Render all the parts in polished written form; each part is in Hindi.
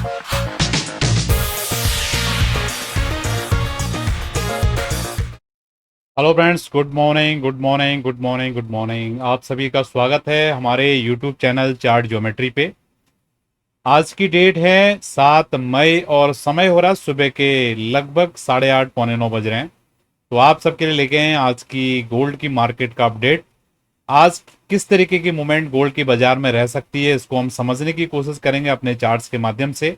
Hello friends, good morning good morning good morning good morning. आप सभी का स्वागत है हमारे यूट्यूब चैनल चार्ट ज्योमेट्री पे। आज की डेट है 7 मई और समय हो रहा है सुबह के लगभग 8:30 पौने 9 बज रहे हैं। तो आप सबके लिए लेके हैं आज की गोल्ड की मार्केट का अपडेट। आज किस तरीके की मूवमेंट गोल्ड की बाजार में रह सकती है, इसको हम समझने की कोशिश करेंगे अपने चार्ट्स के माध्यम से।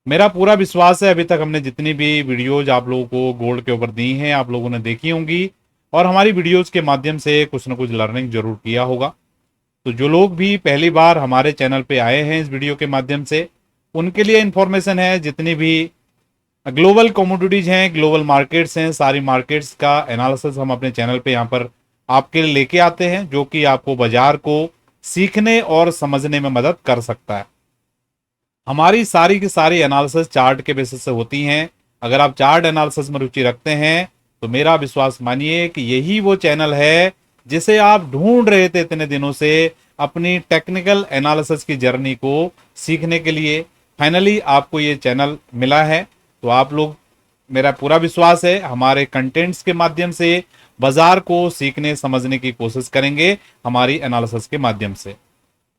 मेरा पूरा विश्वास है अभी तक हमने जितनी भी वीडियोज आप लोगों को गोल्ड के ऊपर दी हैं आप लोगों ने देखी होंगी, और हमारी वीडियोज के माध्यम से कुछ ना कुछ लर्निंग जरूर किया होगा। तो जो लोग भी पहली बार हमारे चैनल पे आए हैं इस वीडियो के माध्यम से, उनके लिए इंफॉर्मेशन है। जितनी भी ग्लोबल कमोडिटीज हैं, ग्लोबल मार्केट्स हैं, सारी मार्केट्स का एनालिसिस हम अपने चैनल पे यहाँ पर आपके लिए लेके आते हैं, जो कि आपको बाजार को सीखने और समझने में मदद कर सकता है। हमारी सारी की सारी एनालिसिस चार्ट के बेसिस से होती हैं। अगर आप चार्ट एनालिसिस में रुचि रखते हैं तो मेरा विश्वास मानिए कि यही वो चैनल है जिसे आप ढूंढ रहे थे इतने दिनों से अपनी टेक्निकल एनालिसिस की जर्नी को सीखने के लिए। फाइनली आपको ये चैनल मिला है। तो आप लोग, मेरा पूरा विश्वास है, हमारे कंटेंट्स के माध्यम से बाजार को सीखने समझने की कोशिश करेंगे हमारी एनालिसिस के माध्यम से।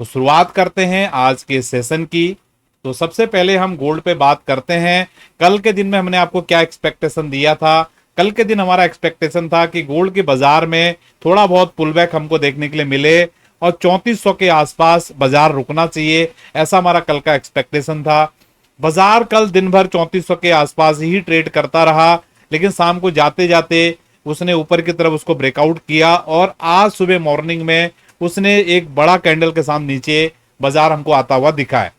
तो शुरुआत करते हैं आज के सेशन की। तो सबसे पहले हम गोल्ड पे बात करते हैं। कल के दिन में हमने आपको क्या एक्सपेक्टेशन दिया था? कल के दिन हमारा एक्सपेक्टेशन था कि गोल्ड के बाजार में थोड़ा बहुत पुलबैक हमको देखने के लिए मिले और 3400 के आसपास बाजार रुकना चाहिए, ऐसा हमारा कल का एक्सपेक्टेशन था। बाजार कल दिन भर 3400 के आसपास ही ट्रेड करता रहा, लेकिन शाम को जाते जाते उसने ऊपर की तरफ उसको ब्रेकआउट किया और आज सुबह मॉर्निंग में उसने एक बड़ा कैंडल के साथ नीचे बाजार हमको आता हुआ दिखा है।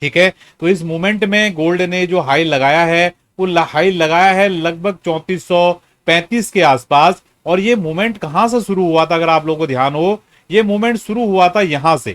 ठीक है, तो इस मोमेंट में गोल्ड ने जो हाई लगाया है वो हाई लगाया है लगभग 3435 के आसपास। और ये मूवमेंट कहां से शुरू हुआ था? अगर आप लोगों को ध्यान हो, ये मूवमेंट शुरू हुआ था यहां से,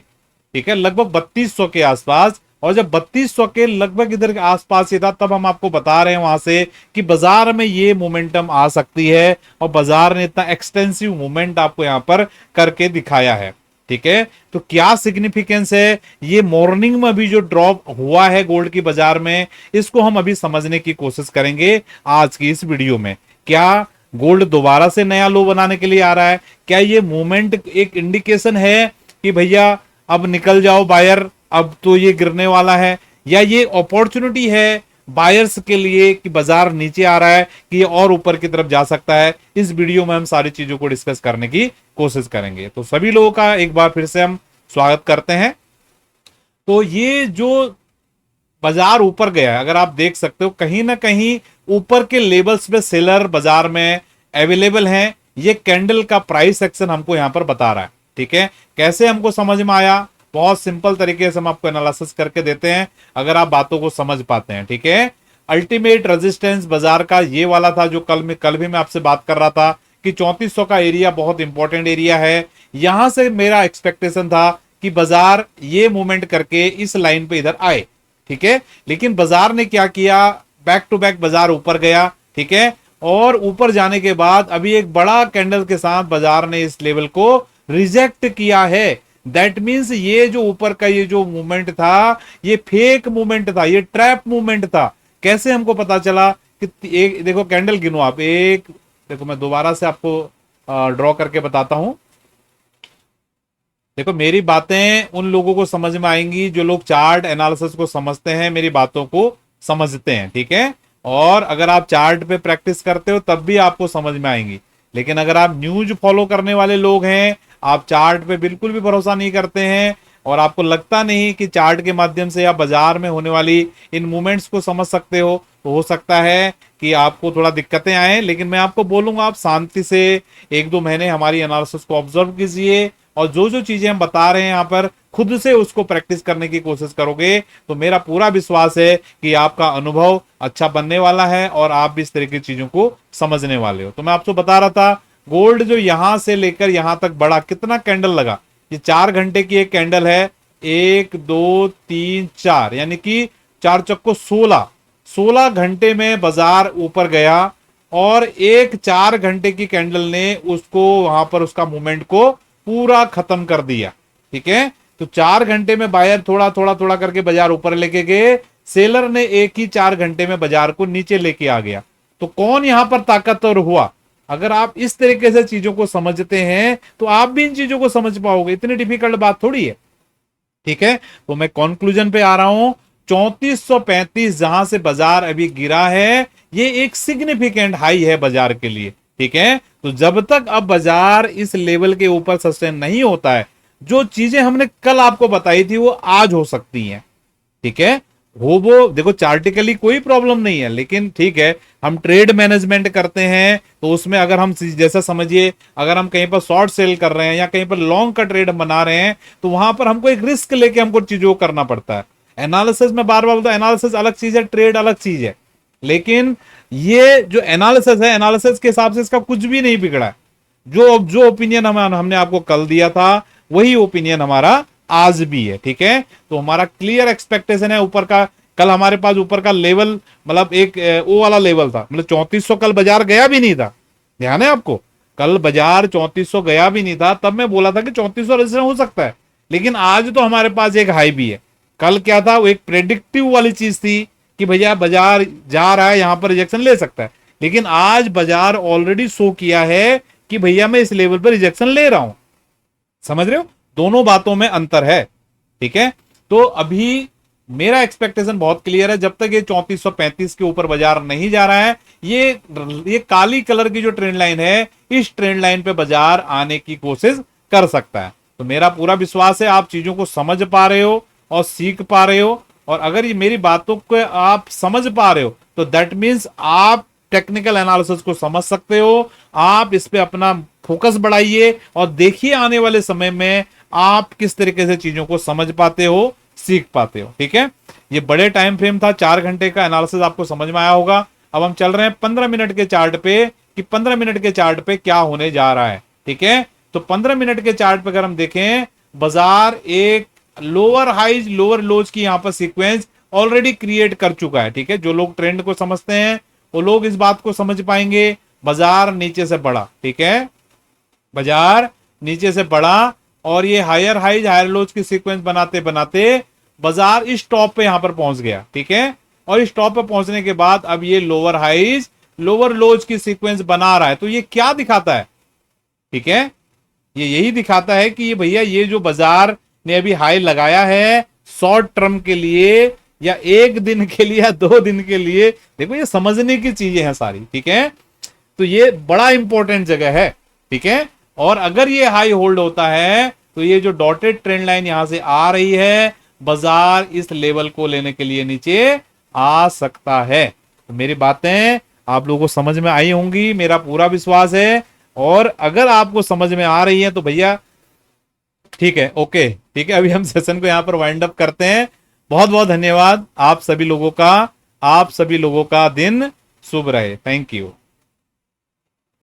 ठीक है, लगभग 3200 के आसपास। और जब 3200 के लगभग इधर के आसपास ये था, तब हम आपको बता रहे हैं वहां से कि बाजार में ये मोमेंटम आ सकती है, और बाजार ने इतना एक्सटेंसिव मूवमेंट आपको यहां पर करके दिखाया है। ठीक है, तो क्या सिग्निफिकेंस है ये मॉर्निंग में अभी जो ड्रॉप हुआ है गोल्ड की बाजार में, इसको हम अभी समझने की कोशिश करेंगे आज की इस वीडियो में। क्या गोल्ड दोबारा से नया लो बनाने के लिए आ रहा है? क्या ये मूवमेंट एक इंडिकेशन है कि भैया अब निकल जाओ बायर, अब तो ये गिरने वाला है? या ये अपॉर्चुनिटी है बायर्स के लिए कि बाजार नीचे आ रहा है कि ये और ऊपर की तरफ जा सकता है? इस वीडियो में हम सारी चीजों को डिस्कस करने की कोशिश करेंगे। तो सभी लोगों का एक बार फिर से हम स्वागत करते हैं। तो ये जो बाजार ऊपर गया है, अगर आप देख सकते हो कहीं ना कहीं ऊपर के लेवल्स पे सेलर बाजार में अवेलेबल हैं। ये कैंडल का प्राइस एक्शन हमको यहां पर बता रहा है। ठीक है, कैसे हमको समझ में आया? बहुत सिंपल तरीके से हम आपको एनालिसिस करके देते हैं, अगर आप बातों को समझ पाते हैं। ठीक है, अल्टीमेट रेजिस्टेंस बाजार का ये वाला था जो कल भी मैं आपसे बात कर रहा था कि 3400 का एरिया बहुत इंपॉर्टेंट एरिया है। यहां से मेरा एक्सपेक्टेशन था कि बाजार ये मूवमेंट करके इस लाइन पे इधर आए। ठीक है, लेकिन बाजार ने क्या किया? बैक टू बैक बाजार ऊपर गया। ठीक है, और ऊपर जाने के बाद अभी एक बड़ा कैंडल के साथ बाजार ने इस लेवल को रिजेक्ट किया है। दैट मीन्स ये जो ऊपर का ये जो मूवमेंट था, ये फेक मूवमेंट था, ये ट्रैप मूवमेंट था। कैसे हमको पता चला? कि एक देखो कैंडल गिनो आप, एक देखो, मैं दोबारा से आपको ड्रॉ करके बताता हूं। देखो, मेरी बातें उन लोगों को समझ में आएंगी जो लोग चार्ट एनालिसिस को समझते हैं, मेरी बातों को समझते हैं। ठीक है, और अगर आप चार्ट पे प्रैक्टिस करते हो तब भी आपको समझ में आएंगी। लेकिन अगर आप न्यूज फॉलो करने वाले लोग हैं, आप चार्ट पे बिल्कुल भी भरोसा नहीं करते हैं और आपको लगता नहीं कि चार्ट के माध्यम से आप बाजार में होने वाली इन मूवमेंट्स को समझ सकते हो, तो हो सकता है कि आपको थोड़ा दिक्कतें आए। लेकिन मैं आपको बोलूंगा, आप शांति से 1-2 महीने हमारी एनालिसिस को ऑब्जर्व कीजिए और जो जो चीजें हम बता रहे हैं यहाँ पर खुद से उसको प्रैक्टिस करने की कोशिश करोगे तो मेरा पूरा विश्वास है कि आपका अनुभव अच्छा बनने वाला है और आप भी इस तरह की चीजों को समझने वाले हो। तो मैं आपको बता रहा था, गोल्ड जो यहां से लेकर यहां तक बढ़ा, कितना कैंडल लगा? ये 4 घंटे की एक कैंडल है। 1 2 3 4, यानी कि 4 चक्को 16 घंटे में बाजार ऊपर गया और एक 4 घंटे की कैंडल ने उसको वहां पर उसका मूवमेंट को पूरा खत्म कर दिया। ठीक है, तो 4 घंटे में बायर थोड़ा थोड़ा थोड़ा करके बाजार ऊपर लेके गए, सेलर ने एक ही 4 घंटे में बाजार को नीचे लेके आ गया। तो कौन यहां पर ताकतवर हुआ? अगर आप इस तरीके से चीजों को समझते हैं तो आप भी इन चीजों को समझ पाओगे, इतनी डिफिकल्ट बात थोड़ी है। ठीक है, तो मैं कंक्लूजन पे आ रहा हूं, 3435 जहां से बाजार अभी गिरा है, ये एक सिग्निफिकेंट हाई है बाजार के लिए। ठीक है, तो जब तक अब बाजार इस लेवल के ऊपर सस्टेन नहीं होता है, जो चीजें हमने कल आपको बताई थी वो आज हो सकती हैं। ठीक है, वो देखो चार्टिकली कोई प्रॉब्लम नहीं है, लेकिन ठीक है, हम ट्रेड मैनेजमेंट करते हैं तो उसमें अगर हम जैसा समझिए, अगर हम कहीं पर शॉर्ट सेल कर रहे हैं या कहीं पर लॉन्ग का ट्रेड बना रहे हैं, तो वहां पर हमको एक रिस्क लेके हमको चीजों को करना पड़ता है। एनालिसिस में बार बार बोलता हूं, एनालिसिस अलग चीज है, ट्रेड अलग चीज है। लेकिन ये जो एनालिसिस है, एनालिसिस के हिसाब से इसका कुछ भी नहीं बिगड़ा है। जो ओपिनियन हमने आपको कल दिया था, वही ओपिनियन हमारा आज भी है। ठीक है, तो हमारा क्लियर एक्सपेक्टेशन है ऊपर का। कल हमारे पास ऊपर का लेवल, मतलब एक वो वाला लेवल था, मतलब 3400 कल बाजार गया भी नहीं था, ध्यान है आपको? कल बाजार 3400 गया भी नहीं था, तब मैं बोला था कि 3400 रजिस्ट्रेशन हो सकता है। लेकिन आज तो हमारे पास एक हाई भी है। कल क्या था, वो एक प्रेडिक्टिव वाली चीज थी कि भैया बाजार जा रहा है, यहां पर रिजेक्शन ले सकता है। लेकिन आज बाजार ऑलरेडी शो किया है कि भैया मैं इस लेवल पर रिजेक्शन ले रहा हूं। समझ रहे हो, दोनों बातों में अंतर है। ठीक है, तो अभी मेरा एक्सपेक्टेशन बहुत क्लियर है, जब तक ये 3435 के ऊपर बाजार नहीं जा रहा है, ये काली कलर की जो ट्रेंड लाइन है, इस ट्रेंड लाइन पे बाजार आने की कोशिश कर सकता है। तो मेरा पूरा विश्वास है आप चीजों को समझ पा रहे हो और सीख पा रहे हो। और अगर ये मेरी बातों को आप समझ पा रहे हो तो दैट मीन्स आप टेक्निकल एनालिसिस को समझ सकते हो। आप इस पे अपना फोकस बढ़ाइए और देखिए आने वाले समय में आप किस तरीके से चीजों को समझ पाते हो, सीख पाते हो। ठीक है, ये बड़े टाइम फ्रेम था, 4 घंटे का एनालिसिस आपको समझ में आया होगा। अब हम चल रहे हैं 15 मिनट के चार्ट पे कि 15 मिनट के चार्ट पे क्या होने जा रहा है। ठीक है, तो 15 मिनट के चार्ट पे अगर हम देखें, बाजार एक लोअर हाइज लोअर लोज की यहां पर सीक्वेंस ऑलरेडी क्रिएट कर चुका है। ठीक है, जो लोग ट्रेंड को समझते हैं वो लोग इस बात को समझ पाएंगे। बाजार नीचे से बढ़ा, ठीक है, बाजार नीचे से बढ़ा और ये हायर हाइज हायर लोज की सीक्वेंस बनाते बनाते बाजार इस टॉप पे यहां पर पहुंच गया। ठीक है, और इस टॉप पे पहुंचने के बाद अब ये लोअर हाइज लोअर लोज की सीक्वेंस बना रहा है। तो ये क्या दिखाता है? ठीक है, ये यही दिखाता है कि ये भैया ये जो बाजार ने अभी हाई लगाया है शॉर्ट टर्म के लिए या एक दिन के लिए या 2 दिन के लिए, देखो ये समझने की चीजें हैं सारी। ठीक है, तो ये बड़ा इंपॉर्टेंट जगह है। ठीक है, और अगर ये हाई होल्ड होता है तो ये जो डॉटेड ट्रेंड लाइन यहां से आ रही है, बाजार इस लेवल को लेने के लिए नीचे आ सकता है। तो मेरी बातें आप लोगों को समझ में आई होंगी, मेरा पूरा विश्वास है। और अगर आपको समझ में आ रही है तो भैया ठीक है, ओके, ठीक है, अभी हम सेशन को यहां पर वाइंड अप करते हैं। बहुत बहुत धन्यवाद आप सभी लोगों का। आप सभी लोगों का दिन शुभ रहे। Thank you.